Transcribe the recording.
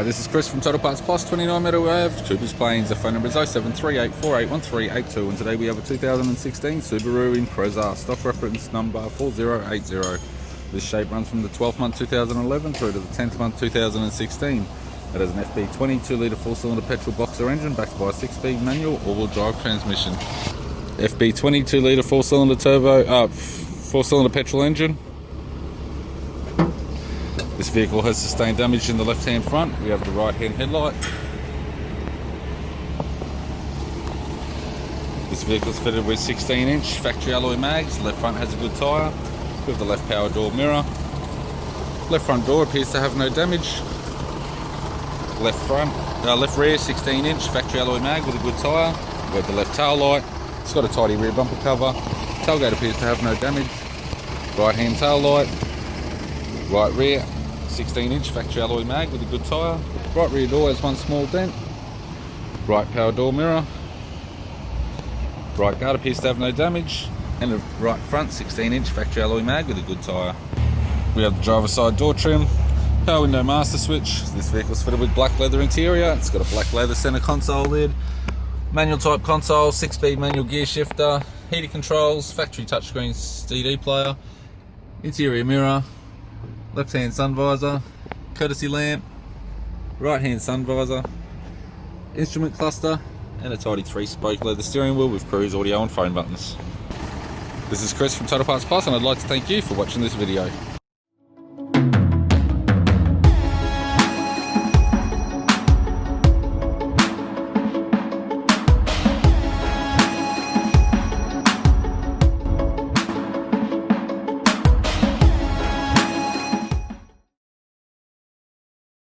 Hi, this is Chris from Total Parts Plus, 29 Meadow Ave, Coopers Plains. The phone number is 0738481382, and today we have a 2016 Subaru Impreza, stock reference number 4080. This shape runs from the 12th month 2011 through to the 10th month 2016. It has an FB20 2-litre 4-cylinder petrol boxer engine backed by a 6-speed manual all-wheel drive transmission. FB20 2-litre 4-cylinder turbo, 4-cylinder petrol engine. This vehicle has sustained damage in the left-hand front. We have the right-hand headlight. This vehicle is fitted with 16-inch factory alloy mags. Left front has a good tyre. We have the left power door mirror. Left front door appears to have no damage. Left rear 16-inch factory alloy mag with a good tyre. We have the left tail light. It's got a tidy rear bumper cover. Tailgate appears to have no damage. Right-hand tail light. Right rear 16-inch factory alloy mag with a good tyre. Right rear door has one small dent. Right power door mirror. Right guard appears to have no damage. And the right front 16-inch factory alloy mag with a good tyre. We have the driver's side door trim. Power window master switch. This vehicle is fitted with black leather interior. It's got a black leather centre console lid. Manual type console, 6-speed manual gear shifter. Heated controls, factory touchscreen CD player. Interior mirror. Left hand sun visor, courtesy lamp, right hand sun visor, instrument cluster, and a tidy 3-spoke leather steering wheel with cruise audio and phone buttons. This is Chris from Total Parts Plus, and I'd like to thank you for watching this video.